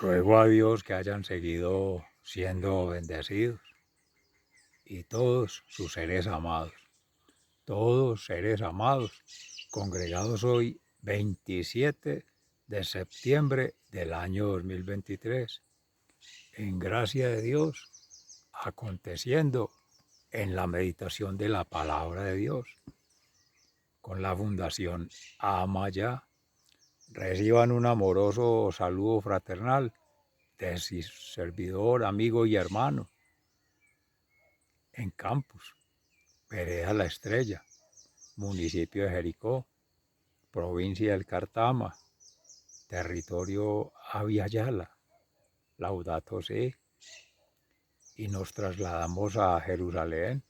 Ruego a Dios que hayan seguido siendo bendecidos y todos sus seres amados, congregados hoy 27 de septiembre del año 2023, en gracia de Dios, aconteciendo en la meditación de la palabra de Dios, con la fundación Amaya. Reciban un amoroso saludo fraternal de su servidor, amigo y hermano, en Campus, Vereda La Estrella, municipio de Jericó, provincia del Cartama, territorio Aviala, Laudato Si, y nos trasladamos a Jerusalén.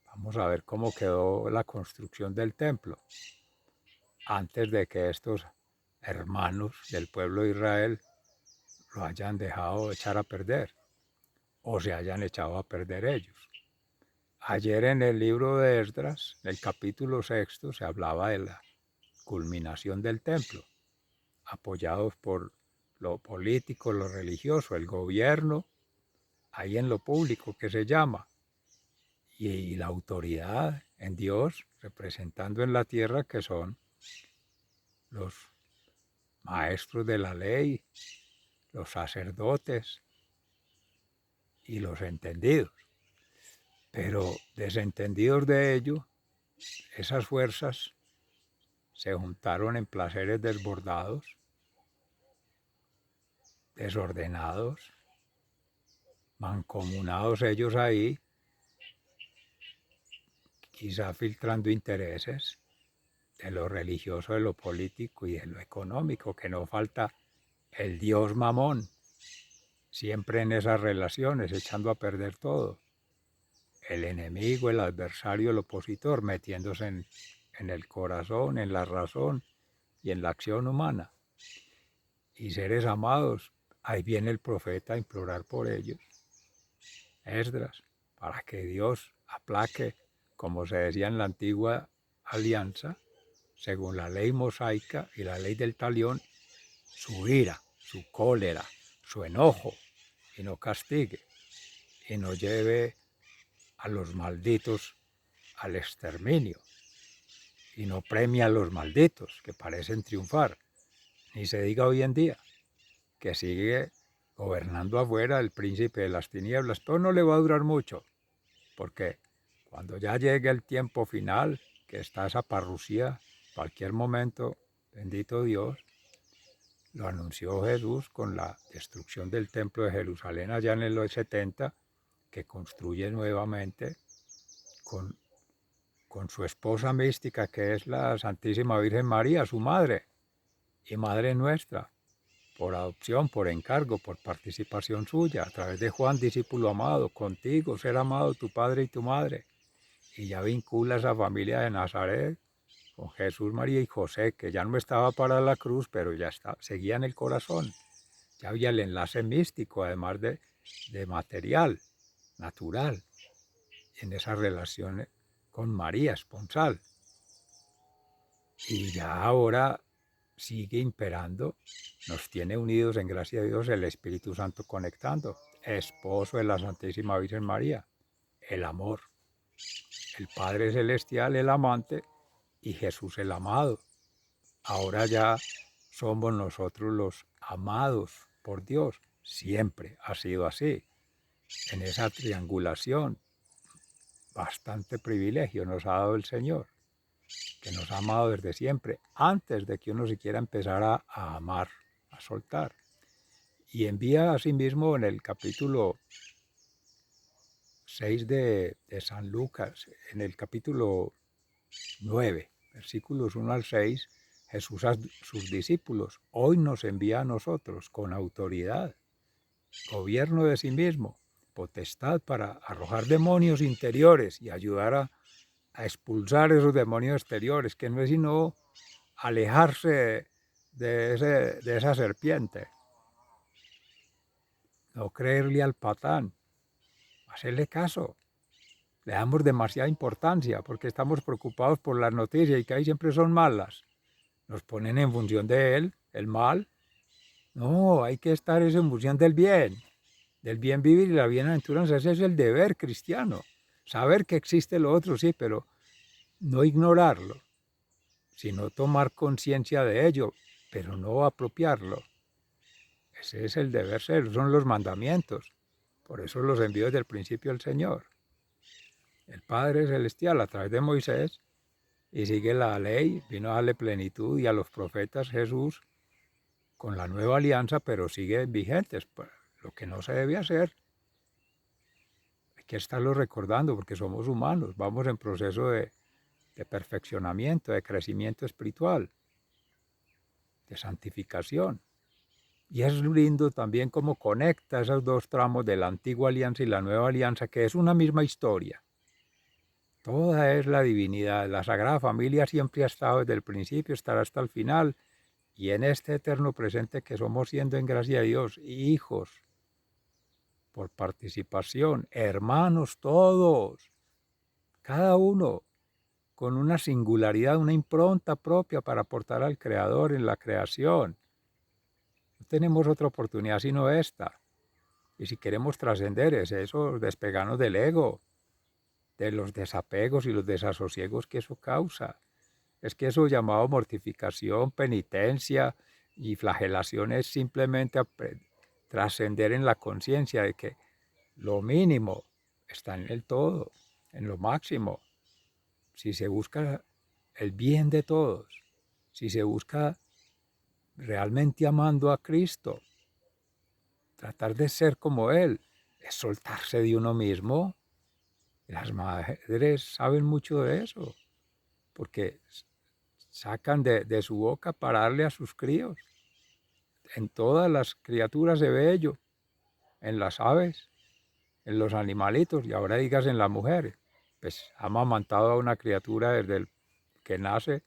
Vamos a ver cómo quedó la construcción del templo antes de que estos hermanos del pueblo de Israel lo hayan dejado echar a perder o se hayan echado a perder ellos. Ayer en el libro de Esdras, en el capítulo 6, se hablaba de la culminación del templo, apoyados por lo político, lo religioso, el gobierno, ahí en lo público que se llama, y la autoridad en Dios, representando en la tierra, que son los maestros de la ley, los sacerdotes y los entendidos. Pero desentendidos de ello, esas fuerzas se juntaron en placeres desbordados, desordenados, mancomunados ellos ahí, quizá filtrando intereses de lo religioso, de lo político y de lo económico, que no falta el dios Mamón, siempre en esas relaciones, echando a perder todo. El enemigo, el adversario, el opositor, metiéndose en el corazón, en la razón y en la acción humana. Y seres amados, ahí viene el profeta a implorar por ellos, Esdras, para que Dios aplaque, como se decía en la antigua alianza, según la ley mosaica y la ley del talión, su ira, su cólera, su enojo, y no castigue, y no lleve a los malditos al exterminio, y no premia a los malditos que parecen triunfar, ni se diga hoy en día que sigue gobernando afuera el príncipe de las tinieblas, pero no le va a durar mucho, porque cuando ya llegue el tiempo final, que está esa parrucía, cualquier momento, bendito Dios, lo anunció Jesús con la destrucción del templo de Jerusalén allá en el 70, que construye nuevamente con, con su esposa mística, que es la Santísima Virgen María, su madre, y madre nuestra, por adopción, por encargo, por participación suya, a través de Juan, discípulo amado, contigo, ser amado, tu padre y tu madre. Y ya vincula esa familia de Nazaret con Jesús, María y José, que ya no estaba para la cruz, pero ya está, seguía en el corazón. Ya había el enlace místico, además de material, natural, en esas relaciones con María, esponsal. Y ya ahora sigue imperando, nos tiene unidos en gracia de Dios el Espíritu Santo conectando, esposo de la Santísima Virgen María, el amor, el Padre Celestial, el amante, y Jesús el amado. Ahora ya somos nosotros los amados por Dios, siempre ha sido así, en esa triangulación, bastante privilegio nos ha dado el Señor, que nos ha amado desde siempre, antes de que uno siquiera empezara a amar, a soltar. Y envía a sí mismo en el capítulo 6 de San Lucas, en el capítulo 9, versículos 1 al 6, Jesús a sus discípulos, hoy nos envía a nosotros con autoridad, gobierno de sí mismo, potestad para arrojar demonios interiores y ayudar a expulsar esos demonios exteriores, que no es sino alejarse de esa serpiente, no creerle al patán, hacerle caso. Le damos demasiada importancia porque estamos preocupados por las noticias y que ahí siempre son malas. Nos ponen en función de él, el mal, No, hay que estar en función del bien vivir y la bienaventuranza. Ese es el deber cristiano. Saber que existe lo otro, sí, pero no ignorarlo, sino tomar conciencia de ello, pero no apropiarlo. Ese es el deber ser, son los mandamientos. Por eso los envió desde el principio el Señor, el Padre Celestial, a través de Moisés, y sigue la ley, vino a darle plenitud y a los profetas Jesús con la nueva alianza, pero sigue vigentes. Lo que no se debe hacer, hay que estarlo recordando porque somos humanos, vamos en proceso de perfeccionamiento, de crecimiento espiritual, de santificación. Y es lindo también cómo conecta esos dos tramos de la antigua alianza y la nueva alianza, que es una misma historia. Toda es la divinidad. La Sagrada Familia siempre ha estado desde el principio, estará hasta el final. Y en este eterno presente que somos siendo en gracia de Dios, hijos, por participación, hermanos todos, cada uno con una singularidad, una impronta propia para aportar al Creador en la creación. No tenemos otra oportunidad sino esta. Y si queremos trascender es eso, despegarnos del ego, de los desapegos y los desasosiegos que eso causa. Es que eso llamado mortificación, penitencia y flagelación es simplemente trascender en la conciencia de que lo mínimo está en el todo, en lo máximo. Si se busca el bien de todos, si se busca realmente amando a Cristo, tratar de ser como Él, es soltarse de uno mismo. Las madres saben mucho de eso, porque sacan de su boca para darle a sus críos. En todas las criaturas se ve ello, en las aves, en los animalitos, y ahora digas en las mujeres. Pues ha amamantado a una criatura desde el que nace,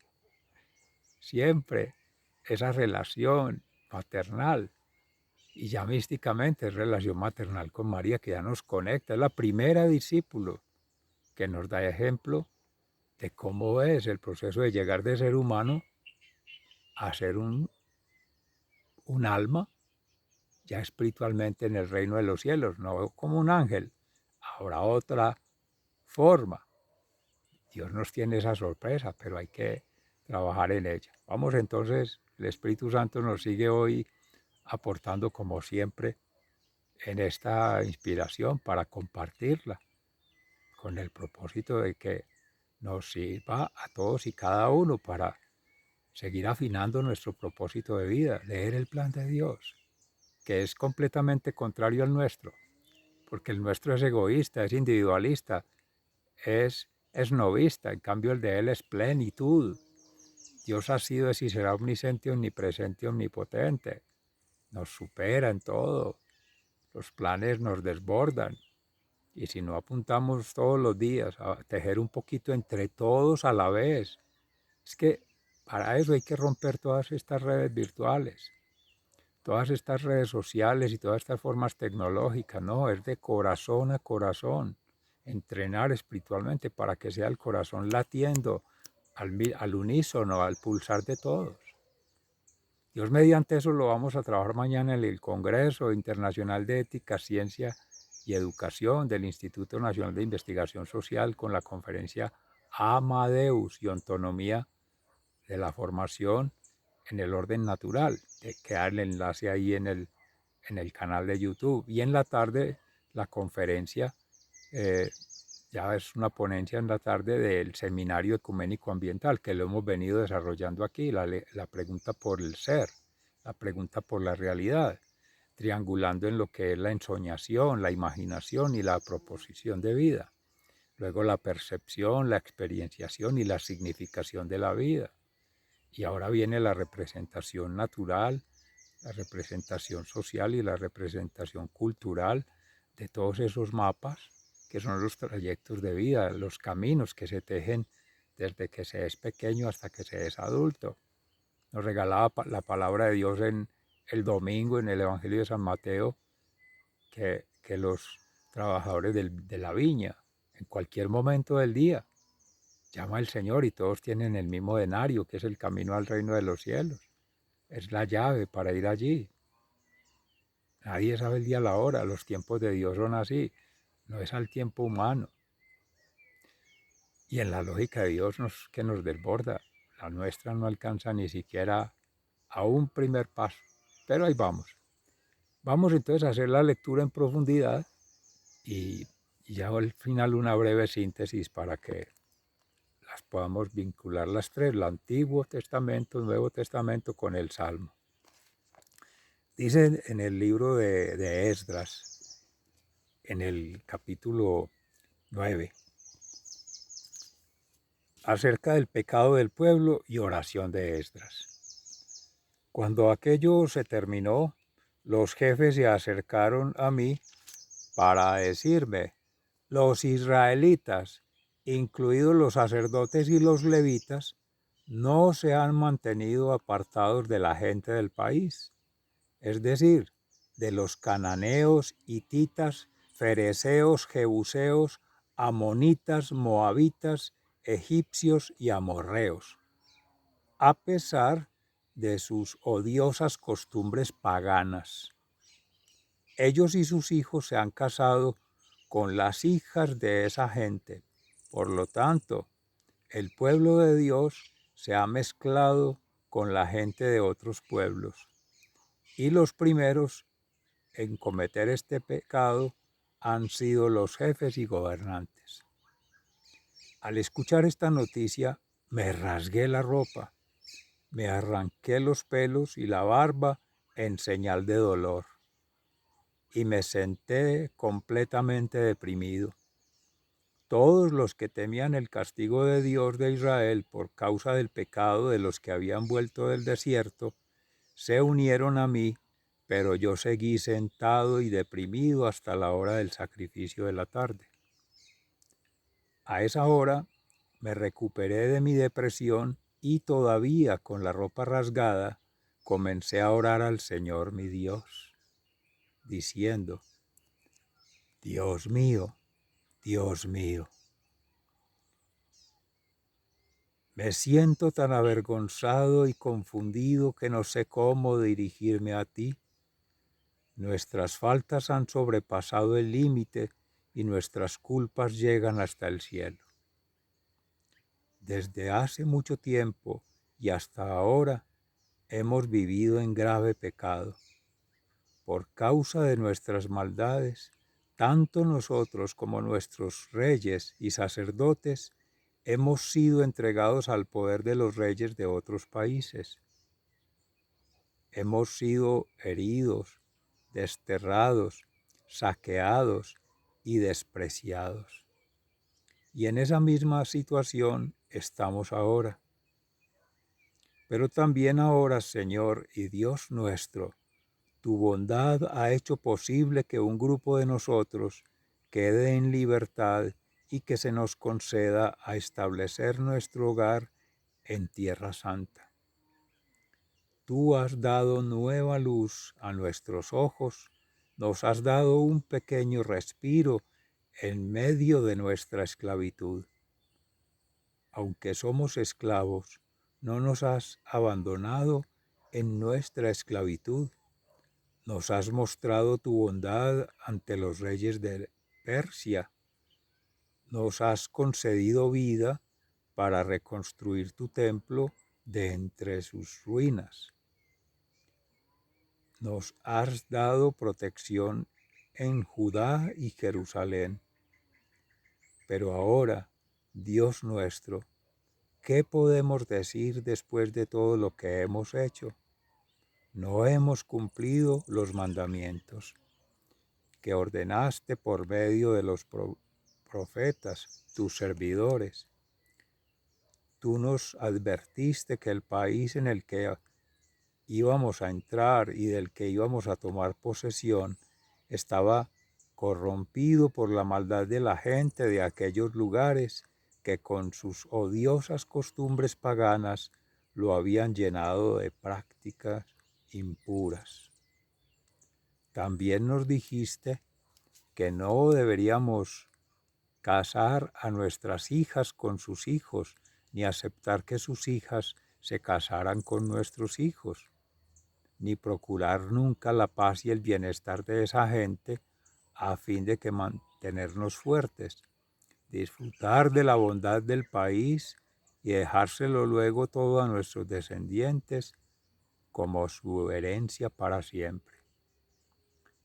siempre esa relación maternal. Y ya místicamente es relación maternal con María que ya nos conecta. Es la primera discípulo que nos da ejemplo de cómo es el proceso de llegar de ser humano a ser un alma ya espiritualmente en el reino de los cielos, no como un ángel, ahora otra forma. Dios nos tiene esa sorpresa, pero hay que trabajar en ella. Vamos entonces, el Espíritu Santo nos sigue hoy aportando como siempre en esta inspiración para compartirla con el propósito de que nos sirva a todos y cada uno para seguir afinando nuestro propósito de vida, leer el plan de Dios, que es completamente contrario al nuestro, porque el nuestro es egoísta, es individualista, es novista, en cambio el de él es plenitud. Dios ha sido, es y será omnisciente, omnipresente, omnipotente. Nos supera en todo. Los planes nos desbordan. Y si no apuntamos todos los días a tejer un poquito entre todos a la vez, es que para eso hay que romper todas estas redes virtuales, todas estas redes sociales y todas estas formas tecnológicas. No, es de corazón a corazón. Entrenar espiritualmente para que sea el corazón latiendo al unísono, al pulsar de todos. Dios mediante eso lo vamos a trabajar mañana en el Congreso Internacional de Ética, Ciencia y Educación del Instituto Nacional de Investigación Social con la conferencia Amadeus y Autonomía de la Formación en el Orden Natural. Queda el enlace ahí en el canal de YouTube. Y en la tarde la conferencia, ya es una ponencia en la tarde del Seminario Ecuménico Ambiental, que lo hemos venido desarrollando aquí, la pregunta por el ser, la pregunta por la realidad, triangulando en lo que es la ensoñación, la imaginación y la proposición de vida. Luego la percepción, la experienciación y la significación de la vida. Y ahora viene la representación natural, la representación social y la representación cultural de todos esos mapas que son los trayectos de vida, los caminos que se tejen desde que se es pequeño hasta que se es adulto. Nos regalaba la palabra de Dios en el domingo en el Evangelio de San Mateo que los trabajadores de la viña, en cualquier momento del día, llama al Señor y todos tienen el mismo denario, que es el camino al reino de los cielos. Es la llave para ir allí. Nadie sabe el día a la hora, los tiempos de Dios son así, no es al tiempo humano. Y en la lógica de Dios que nos desborda, la nuestra no alcanza ni siquiera a un primer paso, pero ahí vamos. Vamos entonces a hacer la lectura en profundidad y ya al final una breve síntesis para que las podamos vincular las tres, el Antiguo Testamento, el Nuevo Testamento con el Salmo. Dice en el libro de Esdras, en el capítulo 9, acerca del pecado del pueblo y oración de Esdras. Cuando aquello se terminó, los jefes se acercaron a mí para decirme: los israelitas, incluidos los sacerdotes y los levitas, no se han mantenido apartados de la gente del país, es decir, de los cananeos, hititas, fereceos, jebuseos, amonitas, moabitas, egipcios y amorreos, a pesar de sus odiosas costumbres paganas. Ellos y sus hijos se han casado con las hijas de esa gente. Por lo tanto, el pueblo de Dios se ha mezclado con la gente de otros pueblos. Y los primeros en cometer este pecado han sido los jefes y gobernantes. Al escuchar esta noticia, me rasgué la ropa, me arranqué los pelos y la barba en señal de dolor, y me senté completamente deprimido. Todos los que temían el castigo de Dios de Israel por causa del pecado de los que habían vuelto del desierto, se unieron a mí, pero yo seguí sentado y deprimido hasta la hora del sacrificio de la tarde. A esa hora me recuperé de mi depresión y todavía con la ropa rasgada comencé a orar al Señor mi Dios, diciendo: Dios mío, Dios mío, me siento tan avergonzado y confundido que no sé cómo dirigirme a ti. Nuestras faltas han sobrepasado el límite y nuestras culpas llegan hasta el cielo. Desde hace mucho tiempo y hasta ahora hemos vivido en grave pecado. Por causa de nuestras maldades, tanto nosotros como nuestros reyes y sacerdotes hemos sido entregados al poder de los reyes de otros países. Hemos sido heridos, desterrados, saqueados y despreciados. Y en esa misma situación estamos ahora. Pero también ahora, Señor y Dios nuestro, tu bondad ha hecho posible que un grupo de nosotros quede en libertad y que se nos conceda a establecer nuestro hogar en Tierra Santa. Tú has dado nueva luz a nuestros ojos, nos has dado un pequeño respiro en medio de nuestra esclavitud. Aunque somos esclavos, no nos has abandonado en nuestra esclavitud. Nos has mostrado tu bondad ante los reyes de Persia. Nos has concedido vida para reconstruir tu templo de entre sus ruinas. Nos has dado protección en Judá y Jerusalén. Pero ahora, Dios nuestro, ¿qué podemos decir después de todo lo que hemos hecho? No hemos cumplido los mandamientos que ordenaste por medio de los profetas, tus servidores. Tú nos advertiste que el país en el que íbamos a entrar y del que íbamos a tomar posesión estaba corrompido por la maldad de la gente de aquellos lugares que con sus odiosas costumbres paganas lo habían llenado de prácticas impuras. También nos dijiste que no deberíamos casar a nuestras hijas con sus hijos, ni aceptar que sus hijas se casaran con nuestros hijos. ni procurar nunca la paz y el bienestar de esa gente a fin de que mantenernos fuertes, disfrutar de la bondad del país y dejárselo luego todo a nuestros descendientes como su herencia para siempre.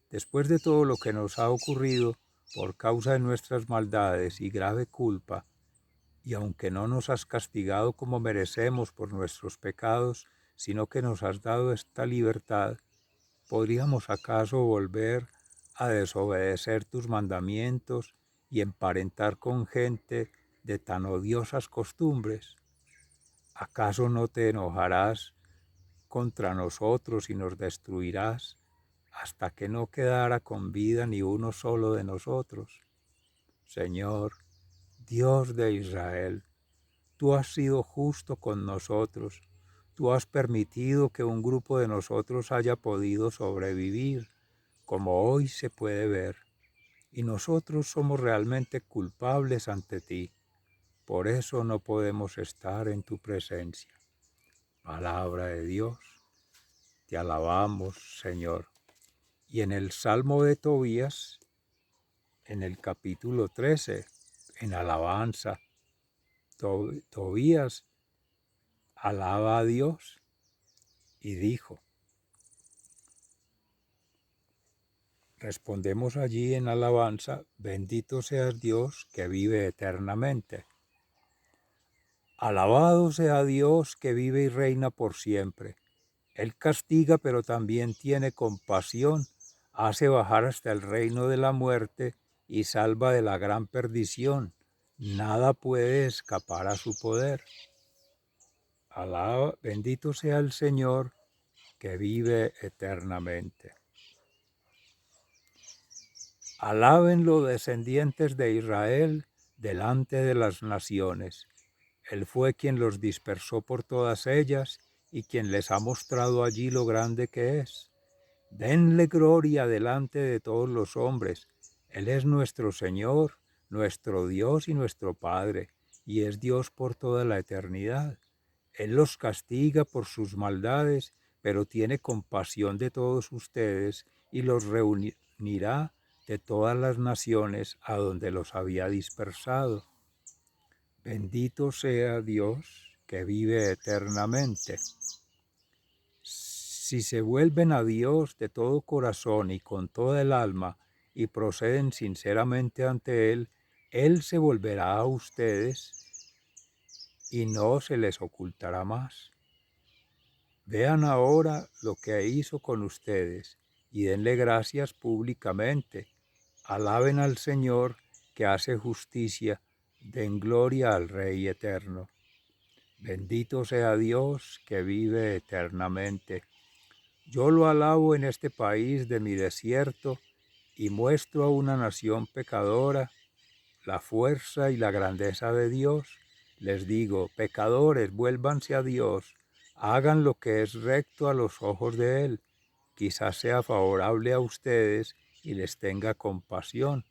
Después de todo lo que nos ha ocurrido por causa de nuestras maldades y grave culpa, y aunque no nos has castigado como merecemos por nuestros pecados, sino que nos has dado esta libertad, ¿podríamos acaso volver a desobedecer tus mandamientos y emparentar con gente de tan odiosas costumbres? ¿Acaso no te enojarás contra nosotros y nos destruirás hasta que no quedara con vida ni uno solo de nosotros? Señor, Dios de Israel, tú has sido justo con nosotros. Tú has permitido que un grupo de nosotros haya podido sobrevivir, como hoy se puede ver, y nosotros somos realmente culpables ante ti. Por eso no podemos estar en tu presencia. Palabra de Dios, te alabamos, Señor. Y en el Salmo de Tobías, en el capítulo 13, en alabanza, Tobías alaba a Dios y dijo, respondemos allí en alabanza, bendito seas Dios que vive eternamente. Alabado sea Dios que vive y reina por siempre. Él castiga, pero también tiene compasión, hace bajar hasta el reino de la muerte y salva de la gran perdición. Nada puede escapar a su poder. Alaba, bendito sea el Señor que vive eternamente. Alábenlo descendientes de Israel delante de las naciones. Él fue quien los dispersó por todas ellas y quien les ha mostrado allí lo grande que es. Denle gloria delante de todos los hombres. Él es nuestro Señor, nuestro Dios y nuestro Padre, y es Dios por toda la eternidad. Él los castiga por sus maldades, pero tiene compasión de todos ustedes y los reunirá de todas las naciones a donde los había dispersado. Bendito sea Dios que vive eternamente. Si se vuelven a Dios de todo corazón y con toda el alma y proceden sinceramente ante Él se volverá a ustedes y no se les ocultará más. Vean ahora lo que hizo con ustedes y denle gracias públicamente. Alaben al Señor que hace justicia, den gloria al Rey eterno. Bendito sea Dios que vive eternamente. Yo lo alabo en este país de mi desierto y muestro a una nación pecadora la fuerza y la grandeza de Dios. Les digo, pecadores, vuélvanse a Dios, hagan lo que es recto a los ojos de Él. Quizás sea favorable a ustedes y les tenga compasión.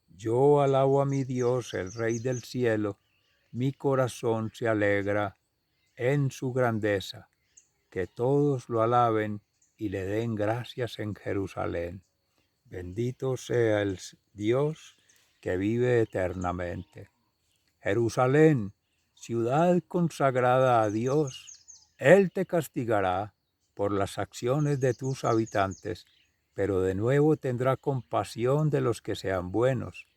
Yo alabo a mi Dios, el Rey del cielo. Mi corazón se alegra en su grandeza. Que todos lo alaben y le den gracias en Jerusalén. Bendito sea el Dios que vive eternamente. Jerusalén, ciudad consagrada a Dios, Él te castigará por las acciones de tus habitantes, pero de nuevo tendrá compasión de los que sean buenos.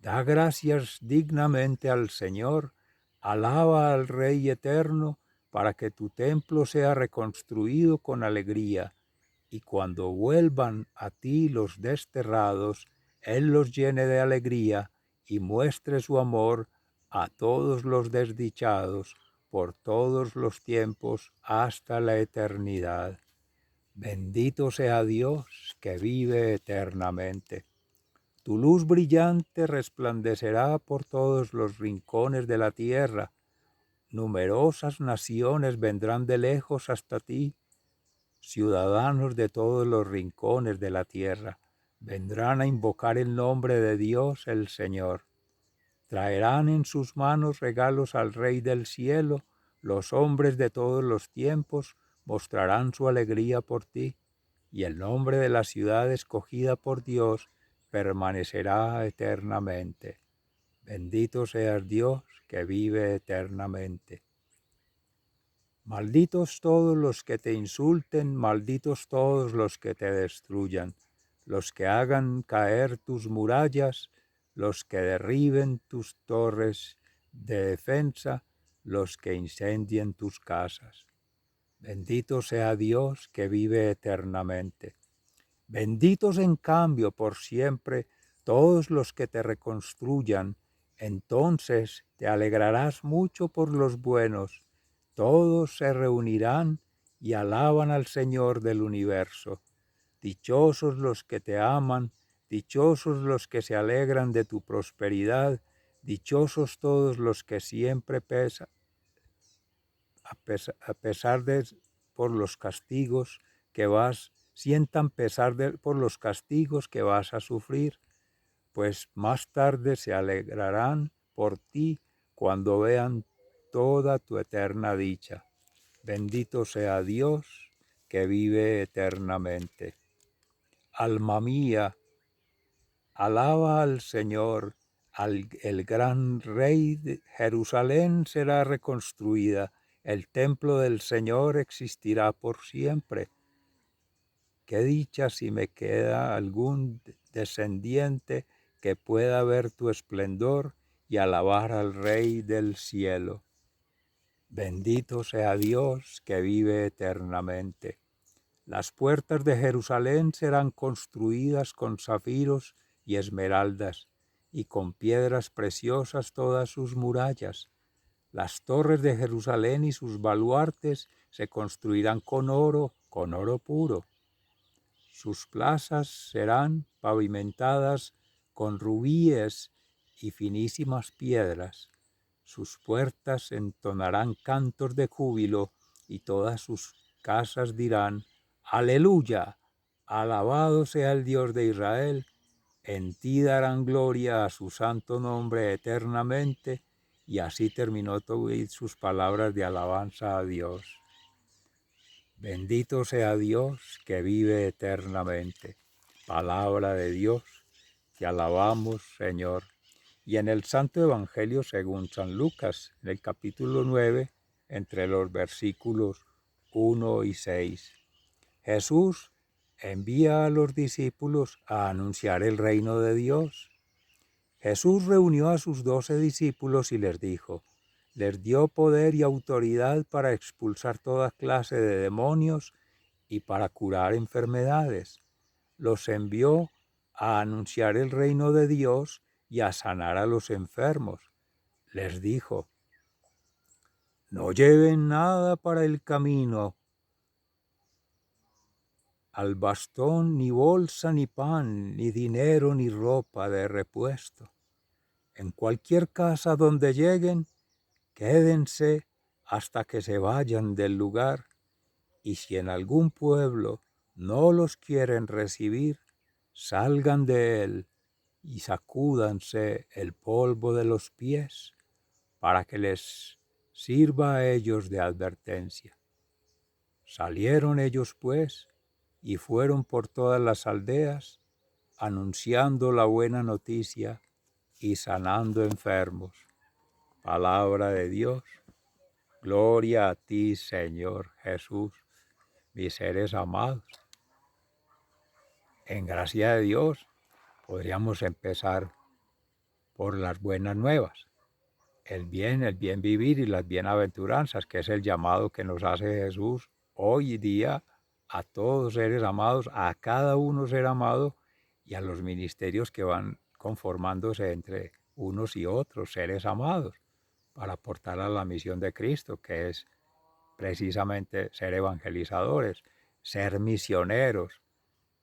Da gracias dignamente al Señor, alaba al Rey eterno, para que tu templo sea reconstruido con alegría, y cuando vuelvan a ti los desterrados, Él los llene de alegría y muestre su amor a todos los desdichados por todos los tiempos hasta la eternidad. Bendito sea Dios que vive eternamente. Tu luz brillante resplandecerá por todos los rincones de la tierra. Numerosas naciones vendrán de lejos hasta ti. Ciudadanos de todos los rincones de la tierra vendrán a invocar el nombre de Dios el Señor. Traerán en sus manos regalos al Rey del cielo. Los hombres de todos los tiempos mostrarán su alegría por ti, y el nombre de la ciudad escogida por Dios permanecerá eternamente. Bendito seas Dios que vive eternamente. Malditos todos los que te insulten, malditos todos los que te destruyan, los que hagan caer tus murallas, los que derriben tus torres de defensa, los que incendien tus casas. Bendito sea Dios que vive eternamente. Benditos en cambio por siempre todos los que te reconstruyan, entonces te alegrarás mucho por los buenos. Todos se reunirán y alaban al Señor del universo. Dichosos los que te aman, dichosos los que se alegran de tu prosperidad, dichosos todos los que siempre a pesar de por los castigos que sientan por los castigos que vas a sufrir, pues más tarde se alegrarán por ti cuando vean toda tu eterna dicha. Bendito sea Dios que vive eternamente. Alma mía, alaba al Señor, el gran Rey de Jerusalén será reconstruida, el templo del Señor existirá por siempre. Qué dicha si me queda algún descendiente que pueda ver tu esplendor y alabar al Rey del cielo. Bendito sea Dios que vive eternamente. Las puertas de Jerusalén serán construidas con zafiros y esmeraldas, y con piedras preciosas todas sus murallas. Las torres de Jerusalén y sus baluartes se construirán con oro puro. Sus plazas serán pavimentadas con rubíes y finísimas piedras. Sus puertas entonarán cantos de júbilo y todas sus casas dirán: Aleluya, alabado sea el Dios de Israel. En ti darán gloria a su santo nombre eternamente. Y así terminó Tobit sus palabras de alabanza a Dios. Bendito sea Dios que vive eternamente. Palabra de Dios, te alabamos, Señor. Y en el Santo Evangelio según San Lucas, en el capítulo 9, entre los versículos 1 y 6, Jesús envía a los discípulos a anunciar el reino de Dios. Jesús reunió a sus 12 discípulos y les dijo, les dio poder y autoridad para expulsar toda clase de demonios y para curar enfermedades. Los envió a anunciar el reino de Dios y a sanar a los enfermos. Les dijo, no lleven nada para el camino, al bastón, ni bolsa, ni pan, ni dinero, ni ropa de repuesto. En cualquier casa donde lleguen, quédense hasta que se vayan del lugar, y si en algún pueblo no los quieren recibir, salgan de él y sacúdanse el polvo de los pies para que les sirva a ellos de advertencia. Salieron ellos pues y fueron por todas las aldeas anunciando la buena noticia y sanando enfermos. Palabra de Dios. Gloria a ti, Señor Jesús, mis seres amados. En gracia de Dios podríamos empezar por las buenas nuevas, el bien vivir y las bienaventuranzas, que es el llamado que nos hace Jesús hoy día a todos seres amados, a cada uno ser amado y a los ministerios que van conformándose entre unos y otros seres amados para aportar a la misión de Cristo, que es precisamente ser evangelizadores, ser misioneros,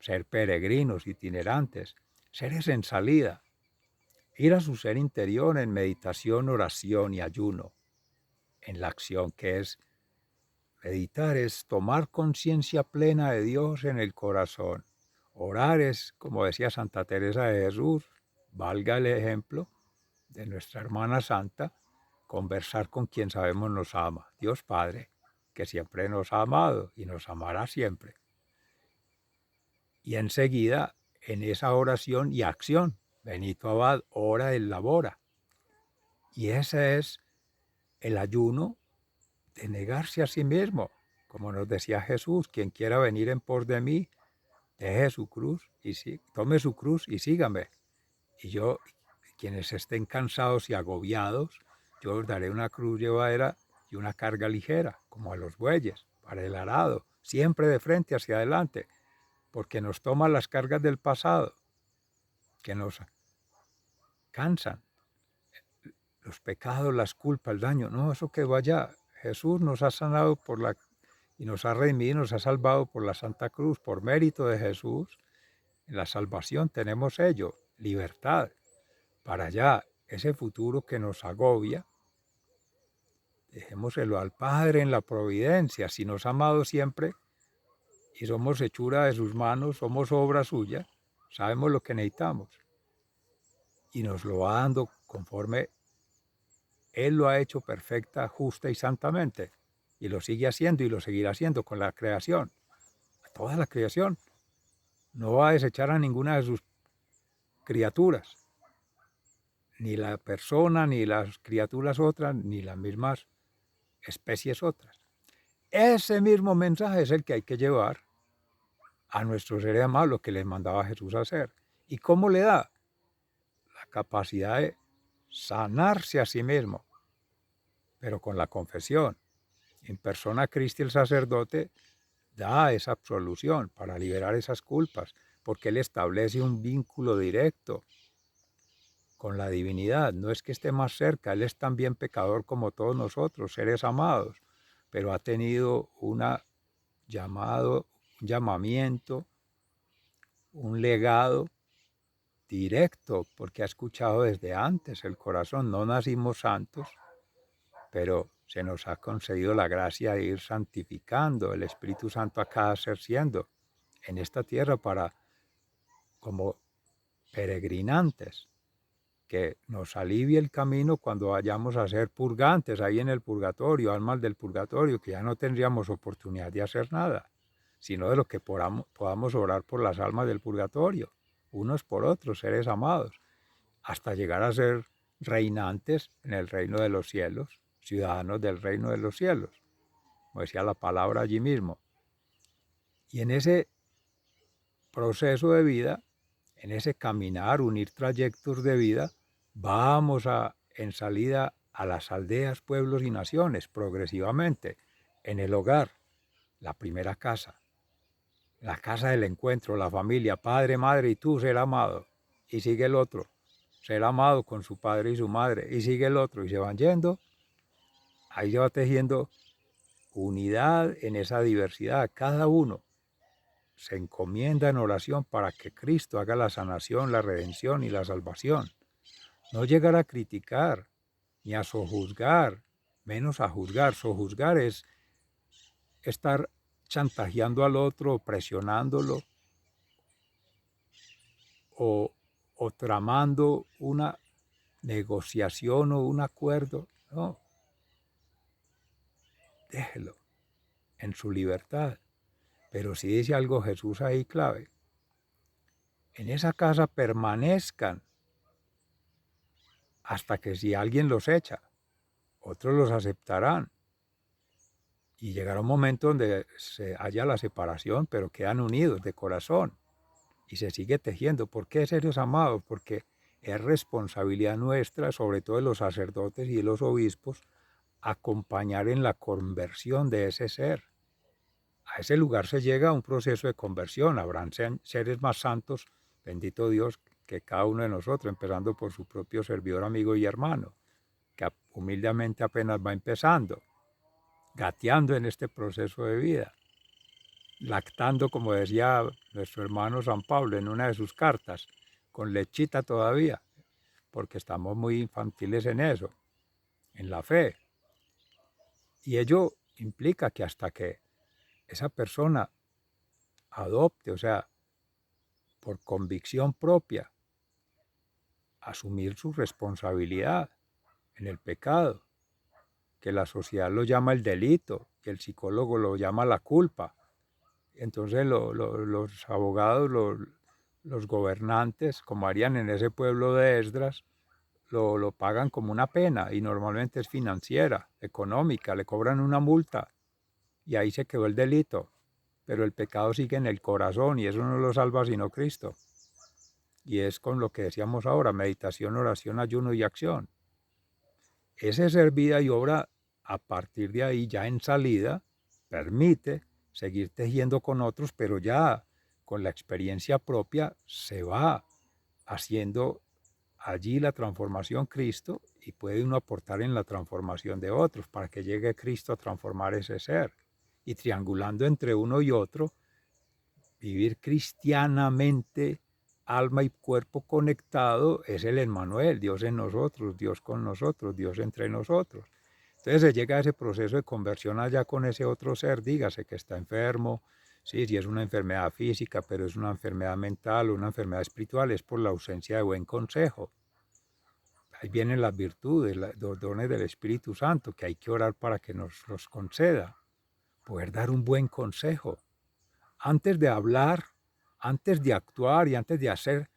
ser peregrinos itinerantes, seres en salida, ir a su ser interior en meditación, oración y ayuno, en la acción que es meditar, es tomar conciencia plena de Dios en el corazón. Orar es, como decía Santa Teresa de Jesús, valga el ejemplo de nuestra hermana santa, conversar con quien sabemos nos ama, Dios Padre. que siempre nos ha amado y nos amará siempre. Y enseguida, en esa oración y acción, Benito Abad ora y labora. Y ese es el ayuno de negarse a sí mismo. Como nos decía Jesús, quien quiera venir en pos de mí, deje su cruz y tome su cruz y sígame. Y yo, quienes estén cansados y agobiados, yo os daré una cruz llevadera y una carga ligera, como a los bueyes, para el arado, siempre de frente hacia adelante, porque nos toma las cargas del pasado, que nos cansan, los pecados, las culpas, el daño. No, eso que vaya. Jesús nos ha sanado y nos ha redimido, nos ha salvado por la Santa Cruz, por mérito de Jesús. En la salvación tenemos ello, libertad. Para allá, ese futuro que nos agobia, dejémoselo al Padre en la providencia. Si nos ha amado siempre y somos hechura de sus manos, somos obra suya, sabemos lo que necesitamos. Y nos lo va dando conforme Él lo ha hecho perfecta, justa y santamente. Y lo sigue haciendo y lo seguirá haciendo con la creación. Toda la creación. No va a desechar a ninguna de sus criaturas. Ni la persona, ni las criaturas otras, ni las mismas especies otras. Ese mismo mensaje es el que hay que llevar a nuestros seres amados, lo que les mandaba Jesús a hacer. ¿Y cómo le da? La capacidad de sanarse a sí mismo, pero con la confesión. En persona Cristo el sacerdote da esa absolución para liberar esas culpas, porque Él establece un vínculo directo con la divinidad. No es que esté más cerca, Él es también pecador como todos nosotros, seres amados, pero ha tenido un llamamiento, un legado directo, porque ha escuchado desde antes el corazón. No nacimos santos, pero se nos ha concedido la gracia de ir santificando el Espíritu Santo a cada ser siendo en esta tierra para, como peregrinantes, que nos alivie el camino cuando vayamos a ser purgantes ahí en el purgatorio, almas del purgatorio, que ya no tendríamos oportunidad de hacer nada, sino de lo que podamos orar por las almas del purgatorio, unos por otros, seres amados, hasta llegar a ser reinantes en el reino de los cielos, ciudadanos del reino de los cielos, como decía la palabra allí mismo. Y en ese proceso de vida, en ese caminar, unir trayectos de vida, vamos en salida a las aldeas, pueblos y naciones, progresivamente, en el hogar, la primera casa, la casa del encuentro, la familia, padre, madre y tú, ser amado, y sigue el otro, ser amado con su padre y su madre, y sigue el otro, y se van yendo, ahí se va tejiendo unidad en esa diversidad, cada uno se encomienda en oración para que Cristo haga la sanación, la redención y la salvación. No llegar a criticar, ni a sojuzgar, menos a juzgar. Sojuzgar es estar chantajeando al otro, presionándolo, o tramando una negociación o un acuerdo. No, déjelo en su libertad. Pero si dice algo Jesús ahí clave, en esa casa permanezcan hasta que si alguien los echa, otros los aceptarán. Y llegará un momento donde se haya la separación, pero quedan unidos de corazón y se sigue tejiendo. ¿Por qué, seres amados? Porque es responsabilidad nuestra, sobre todo de los sacerdotes y de los obispos, acompañar en la conversión de ese ser. A ese lugar se llega a un proceso de conversión. Habrán seres más santos, bendito Dios, que cada uno de nosotros, empezando por su propio servidor, amigo y hermano, que humildemente apenas va empezando, gateando en este proceso de vida, lactando, como decía nuestro hermano San Pablo en una de sus cartas, con lechita todavía, porque estamos muy infantiles en eso, en la fe. Y ello implica que hasta que esa persona adopte, o sea, por convicción propia, asumir su responsabilidad en el pecado, que la sociedad lo llama el delito, que el psicólogo lo llama la culpa. Entonces los abogados, los gobernantes, como harían en ese pueblo de Esdras, lo pagan como una pena y normalmente es financiera, económica, le cobran una multa y ahí se quedó el delito. Pero el pecado sigue en el corazón y eso no lo salva sino Cristo. Y es con lo que decíamos ahora, meditación, oración, ayuno y acción. Ese ser vida y obra, a partir de ahí, ya en salida, permite seguir tejiendo con otros, pero ya con la experiencia propia se va haciendo allí la transformación Cristo y puede uno aportar en la transformación de otros para que llegue Cristo a transformar ese ser. Y triangulando entre uno y otro, vivir cristianamente, alma y cuerpo conectado, es el Emmanuel, Dios en nosotros, Dios con nosotros, Dios entre nosotros. Entonces se llega a ese proceso de conversión allá con ese otro ser, dígase que está enfermo, sí, si es una enfermedad física, pero es una enfermedad mental o una enfermedad espiritual, es por la ausencia de buen consejo. Ahí vienen las virtudes, los dones del Espíritu Santo, que hay que orar para que nos los conceda, poder dar un buen consejo. Antes de hablar, antes de actuar y antes de hacer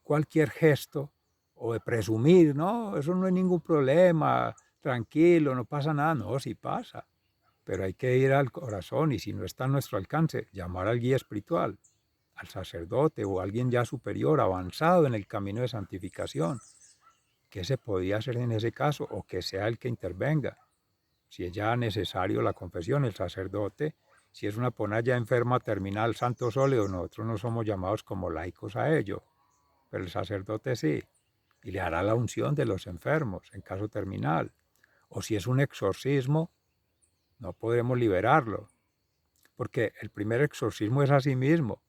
cualquier gesto o de presumir, no, eso no es ningún problema, tranquilo, no pasa nada, no, sí pasa, pero hay que ir al corazón y si no está a nuestro alcance, llamar al guía espiritual, al sacerdote o a alguien ya superior, avanzado en el camino de santificación. ¿Qué se podía hacer en ese caso? O que sea el que intervenga. Si es ya necesario la confesión, el sacerdote, si es una persona ya enferma terminal, santo sólido, nosotros no somos llamados como laicos a ello, pero el sacerdote sí, y le hará la unción de los enfermos en caso terminal. O si es un exorcismo, no podremos liberarlo, porque el primer exorcismo es a sí mismo,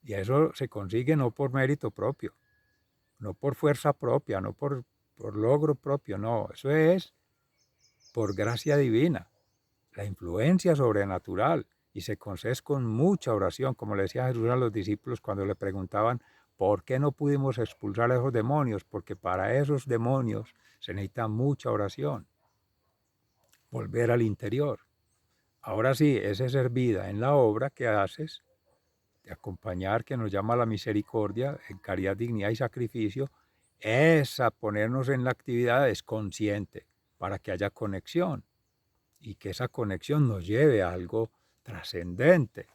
y eso se consigue no por mérito propio, no por fuerza propia, no por logro propio, no, eso es por gracia divina, la influencia sobrenatural, y se concede con mucha oración, como le decía Jesús a los discípulos cuando le preguntaban por qué no pudimos expulsar a esos demonios, porque para esos demonios se necesita mucha oración, volver al interior. Ahora sí, ese ser vida en la obra que haces, de acompañar, que nos llama la misericordia, en caridad, dignidad y sacrificio, esa ponernos en la actividad es consciente para que haya conexión y que esa conexión nos lleve a algo trascendente,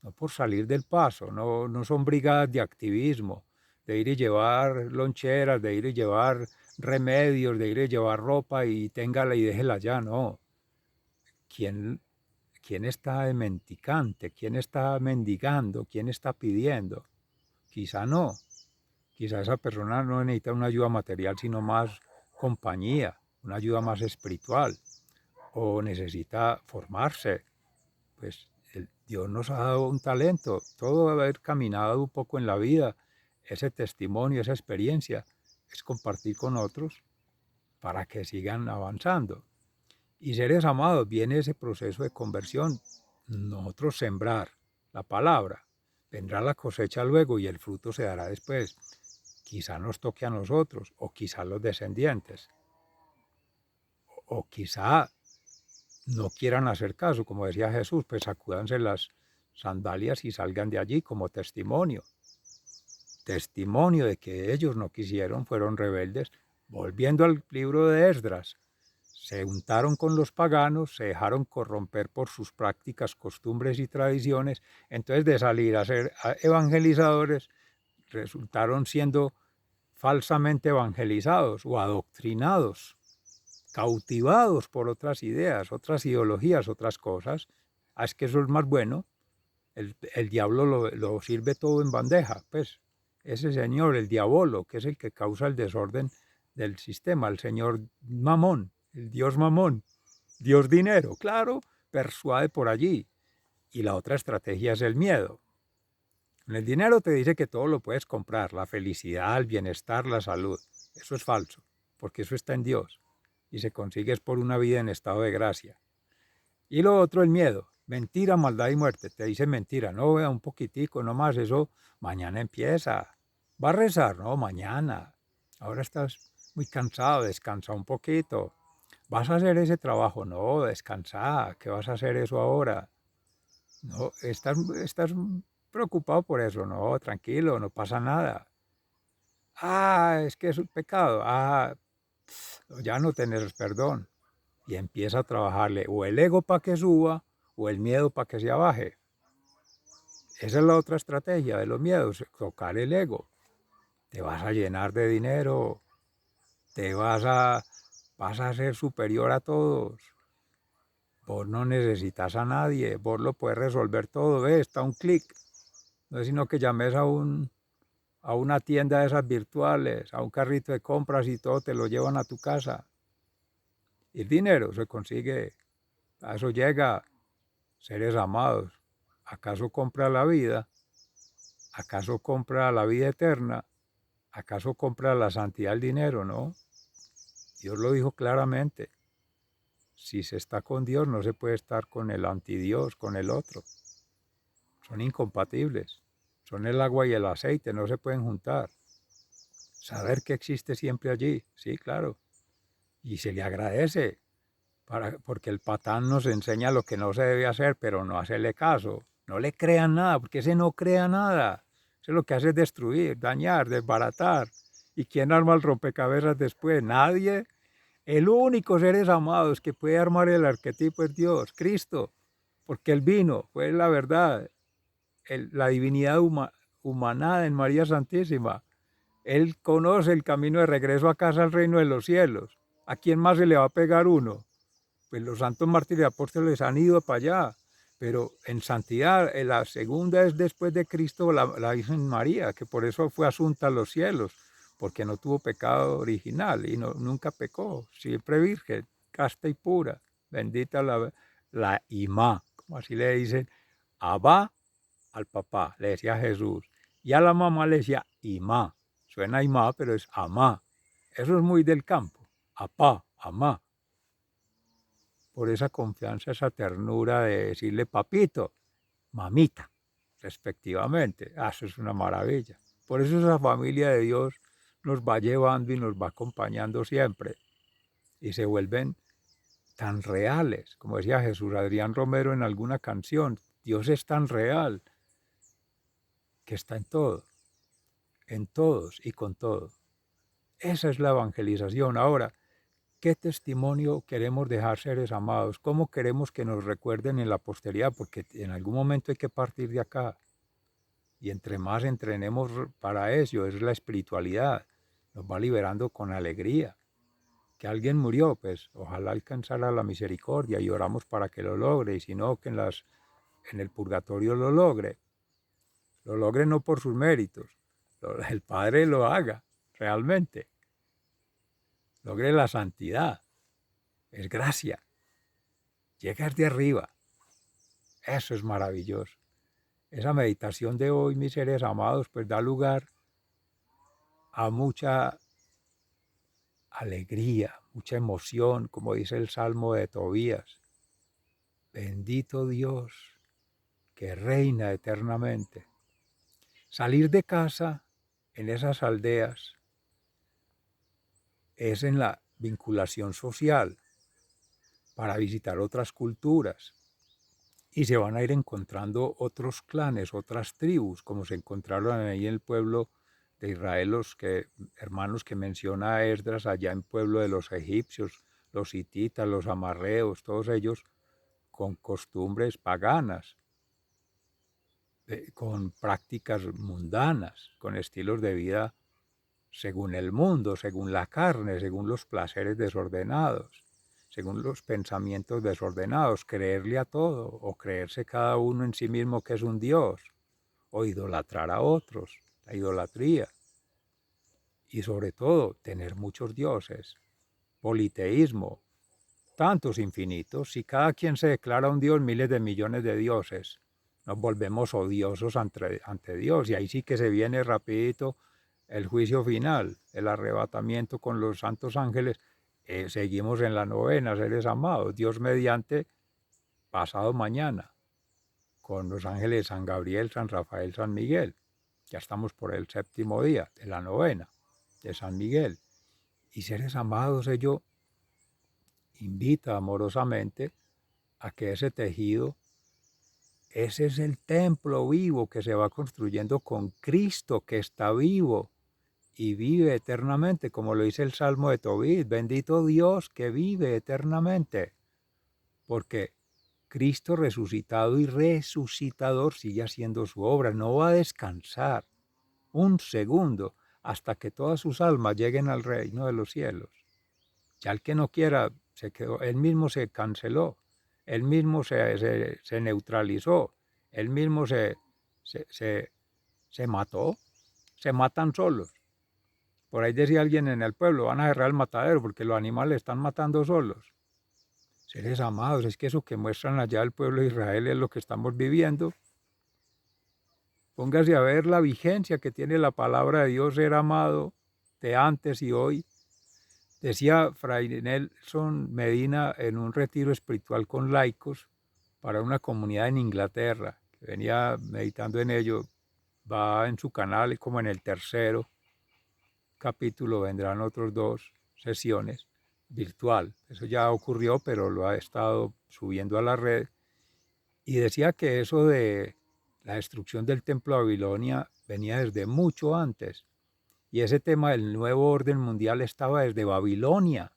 no por salir del paso, no son brigadas de activismo, de ir y llevar loncheras, de ir y llevar remedios, de ir y llevar ropa y téngala y déjela allá, no. ¿Quién está de mendicante? ¿Quién está mendigando? ¿Quién está pidiendo? Quizá no. Quizá esa persona no necesita una ayuda material, sino más compañía, una ayuda más espiritual. O necesita formarse. Pues Dios nos ha dado un talento. Todo haber caminado un poco en la vida, ese testimonio, esa experiencia, es compartir con otros para que sigan avanzando. Y seres amados, viene ese proceso de conversión, nosotros sembrar la palabra, vendrá la cosecha luego y el fruto se dará después. Quizá nos toque a nosotros, o quizá los descendientes, o quizá no quieran hacer caso, como decía Jesús, pues sacúdanse las sandalias y salgan de allí como testimonio. Testimonio de que ellos no quisieron, fueron rebeldes. Volviendo al libro de Esdras, se juntaron con los paganos, se dejaron corromper por sus prácticas, costumbres y tradiciones, entonces de salir a ser evangelizadores, resultaron siendo falsamente evangelizados o adoctrinados, cautivados por otras ideas, otras ideologías, otras cosas. Es que eso es más bueno, el diablo lo sirve todo en bandeja, pues ese señor, el diabolo, que es el que causa el desorden del sistema, el señor Mamón, el Dios Mamón, Dios dinero, claro, persuade por allí. Y la otra estrategia es el miedo. En el dinero te dice que todo lo puedes comprar, la felicidad, el bienestar, la salud. Eso es falso, porque eso está en Dios y se consigue por una vida en estado de gracia. Y lo otro, el miedo. Mentira, maldad y muerte. Te dice mentira. No, vea, un poquitico, no más. Eso mañana empieza. ¿Va a rezar? No, mañana. Ahora estás muy cansado, descansa un poquito. ¿Vas a hacer ese trabajo? No, descansa. ¿Qué vas a hacer eso ahora? No, estás preocupado por eso. No, tranquilo, no pasa nada. Ah, es que es un pecado. Ah, ya no tenés perdón. Y empieza a trabajarle o el ego para que suba o el miedo para que se abaje. Esa es la otra estrategia de los miedos, tocar el ego. Te vas a llenar de dinero, te vas a ser superior a todos. Vos no necesitas a nadie, vos lo puedes resolver todo, ¿ves? Está un clic. No es sino que llames a una tienda de esas virtuales, a un carrito de compras y todo te lo llevan a tu casa. Y el dinero se consigue, a eso llega, seres amados. ¿Acaso compra la vida? ¿Acaso compra la vida eterna? ¿Acaso compra la santidad el dinero? No. Dios lo dijo claramente. Si se está con Dios, no se puede estar con el antidios, con el otro. Son incompatibles. Son el agua y el aceite, no se pueden juntar. Saber que existe siempre allí, sí, claro. Y se le agradece, porque el patán nos enseña lo que no se debe hacer, pero no hacerle caso. No le crean nada, porque ese no crea nada. Eso lo que hace es destruir, dañar, desbaratar. ¿Y quién arma el rompecabezas después? Nadie. El único seres amados que puede armar el arquetipo es Dios, Cristo, porque Él vino, fue la verdad, la divinidad humanada en María Santísima. Él conoce el camino de regreso a casa al reino de los cielos. ¿A quién más se le va a pegar uno? Pues los santos mártires y apóstoles han ido para allá, pero en santidad, la segunda es después de Cristo la Virgen María, que por eso fue asunta a los cielos, porque no tuvo pecado original y nunca pecó, siempre virgen, casta y pura, bendita la Imá, como así le dicen, Abba al papá, le decía Jesús, y a la mamá le decía Imá, suena Imá, pero es Amá, eso es muy del campo, apá, amá, por esa confianza, esa ternura de decirle papito, mamita, respectivamente. Eso es una maravilla. Por eso esa familia de Dios nos va llevando y nos va acompañando siempre. Y se vuelven tan reales, como decía Jesús Adrián Romero en alguna canción, Dios es tan real que está en todos y con todo. Esa es la evangelización. Ahora, ¿qué testimonio queremos dejar, seres amados? ¿Cómo queremos que nos recuerden en la posteridad? Porque en algún momento hay que partir de acá. Y entre más entrenemos para eso, es la espiritualidad. Nos va liberando con alegría. Que alguien murió, pues ojalá alcanzara la misericordia y oramos para que lo logre. Y si no, que en el purgatorio lo logre. Lo logre no por sus méritos. El Padre lo haga realmente. Logre la santidad. Es gracia. Llegas de arriba. Eso es maravilloso. Esa meditación de hoy, mis seres amados, pues da lugar a mucha alegría, mucha emoción, como dice el Salmo de Tobías. Bendito Dios, que reina eternamente. Salir de casa en esas aldeas es en la vinculación social para visitar otras culturas. Y se van a ir encontrando otros clanes, otras tribus, como se encontraron ahí en el pueblo de Israel, hermanos que menciona Esdras allá en pueblo de los egipcios, los hititas, los amarreos, todos ellos con costumbres paganas, con prácticas mundanas, con estilos de vida según el mundo, según la carne, según los placeres desordenados, según los pensamientos desordenados, creerle a todo o creerse cada uno en sí mismo que es un Dios o idolatrar a otros, la idolatría. Y sobre todo, tener muchos dioses, politeísmo, tantos infinitos. Si cada quien se declara un Dios, miles de millones de dioses, nos volvemos odiosos ante Dios. Y ahí sí que se viene rapidito el juicio final, el arrebatamiento con los santos ángeles. Seguimos en la novena, seres amados, Dios mediante, pasado mañana, con los ángeles San Gabriel, San Rafael, San Miguel. Ya estamos por el séptimo día de la novena de San Miguel. Y seres amados, ellos invita amorosamente a que ese tejido, ese es el templo vivo que se va construyendo con Cristo, que está vivo y vive eternamente, como lo dice el Salmo de Tobit. Bendito Dios que vive eternamente, porque Cristo resucitado y resucitador sigue haciendo su obra, no va a descansar un segundo hasta que todas sus almas lleguen al reino de los cielos. Ya el que no quiera se quedó, él mismo se canceló, él mismo se neutralizó, él mismo se, se, se mató, se matan solos. Por ahí decía alguien en el pueblo, van a cerrar el matadero porque los animales están matando solos. Seres amados, es que eso que muestran allá el pueblo de Israel es lo que estamos viviendo. Póngase a ver la vigencia que tiene la palabra de Dios, ser amado, de antes y hoy. Decía Fray Nelson Medina en un retiro espiritual con laicos para una comunidad en Inglaterra, que venía meditando en ello, va en su canal como en el tercero capítulo, vendrán otros 2 sesiones virtual. Eso ya ocurrió, pero lo ha estado subiendo a la red. Y decía que eso de la destrucción del templo de Babilonia venía desde mucho antes. Y ese tema del nuevo orden mundial estaba desde Babilonia.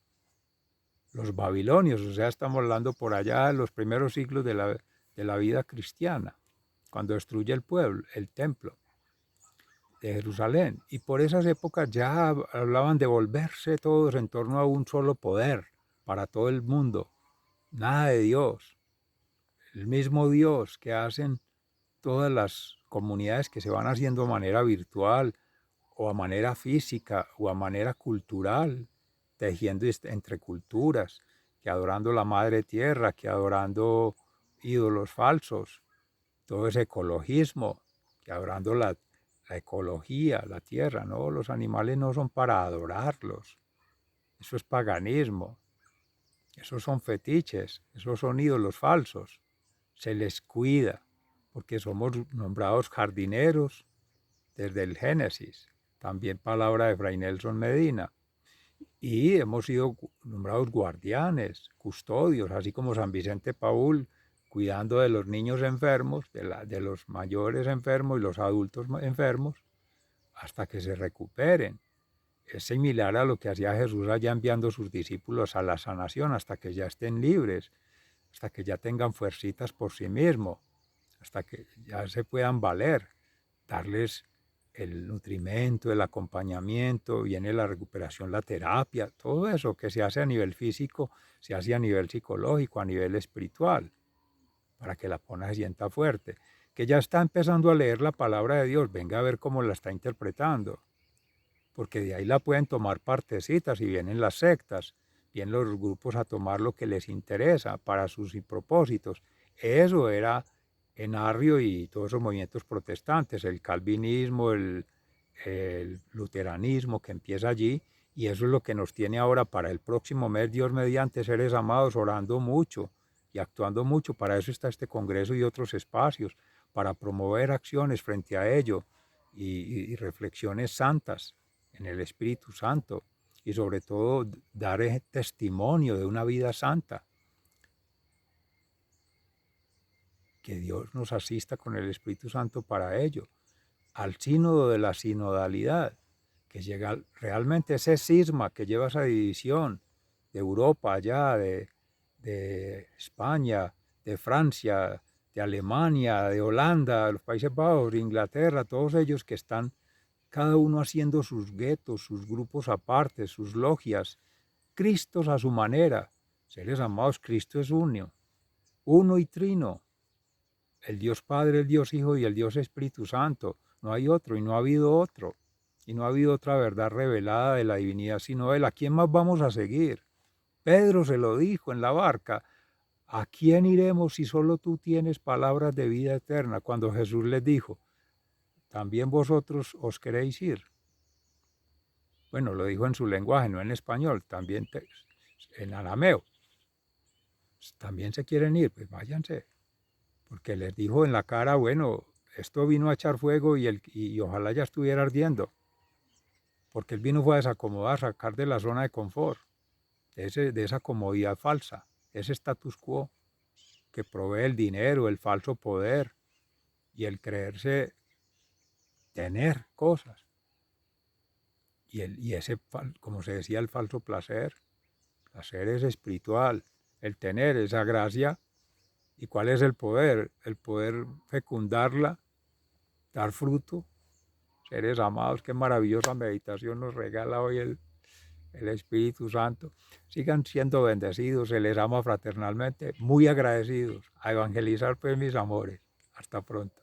Los babilonios, o sea, estamos hablando por allá de los primeros siglos de la vida cristiana, cuando destruye el pueblo, el templo de Jerusalén. Y por esas épocas ya hablaban de volverse todos en torno a un solo poder para todo el mundo. Nada de Dios. El mismo Dios que hacen todas las comunidades que se van haciendo a manera virtual o a manera física o a manera cultural, tejiendo entre culturas, que adorando la madre tierra, que adorando ídolos falsos, todo ese ecologismo, que adorando la ecología, la tierra, no, los animales no son para adorarlos, eso es paganismo, esos son fetiches, esos son ídolos falsos, se les cuida, porque somos nombrados jardineros desde el Génesis, también palabra de Fray Nelson Medina, y hemos sido nombrados guardianes, custodios, así como San Vicente Paúl, cuidando de los niños enfermos, de los mayores enfermos y los adultos enfermos, hasta que se recuperen. Es similar a lo que hacía Jesús allá enviando a sus discípulos a la sanación, hasta que ya estén libres, hasta que ya tengan fuercitas por sí mismos, hasta que ya se puedan valer, darles el nutrimento, el acompañamiento, viene la recuperación, la terapia, todo eso que se hace a nivel físico, se hace a nivel psicológico, a nivel espiritual, para que la pona se sienta fuerte. Que ya está empezando a leer la palabra de Dios, venga a ver cómo la está interpretando, porque de ahí la pueden tomar partecitas y vienen las sectas, vienen los grupos a tomar lo que les interesa para sus propósitos. Eso era en Arrio y todos esos movimientos protestantes, el calvinismo, el luteranismo que empieza allí, y eso es lo que nos tiene ahora para el próximo mes, Dios mediante, seres amados, orando mucho y actuando mucho. Para eso está este congreso y otros espacios, para promover acciones frente a ello y reflexiones santas en el Espíritu Santo, y sobre todo dar testimonio de una vida santa. Que Dios nos asista con el Espíritu Santo para ello, al sínodo de la sinodalidad, que llega realmente ese cisma que lleva esa división de Europa allá, de España, de Francia, de Alemania, de Holanda, de los Países Bajos, de Inglaterra, todos ellos que están cada uno haciendo sus guetos, sus grupos aparte, sus logias, Cristos a su manera. Seres amados, Cristo es uno y trino. El Dios Padre, el Dios Hijo y el Dios Espíritu Santo. No hay otro y no ha habido otro. Y no ha habido otra verdad revelada de la divinidad sino Él. ¿A quién más vamos a seguir? Pedro se lo dijo en la barca. ¿A quién iremos si solo tú tienes palabras de vida eterna? Cuando Jesús les dijo, ¿también vosotros os queréis ir? Bueno, lo dijo en su lenguaje, no en español, también en arameo. También se quieren ir, pues váyanse. Porque les dijo en la cara, bueno, esto vino a echar fuego y ojalá ya estuviera ardiendo. Porque él vino fue a desacomodar, sacar de la zona de confort. de esa comodidad falsa, ese status quo que provee el dinero, el falso poder y el creerse tener cosas. Y ese, como se decía, el falso placer. Placer es espiritual. El tener esa gracia. ¿Y cuál es el poder? El poder fecundarla, dar fruto. Seres amados, qué maravillosa meditación nos regala hoy el Espíritu Santo. Sigan siendo bendecidos, se les ama fraternalmente, muy agradecidos. A evangelizar pues mis amores. Hasta pronto.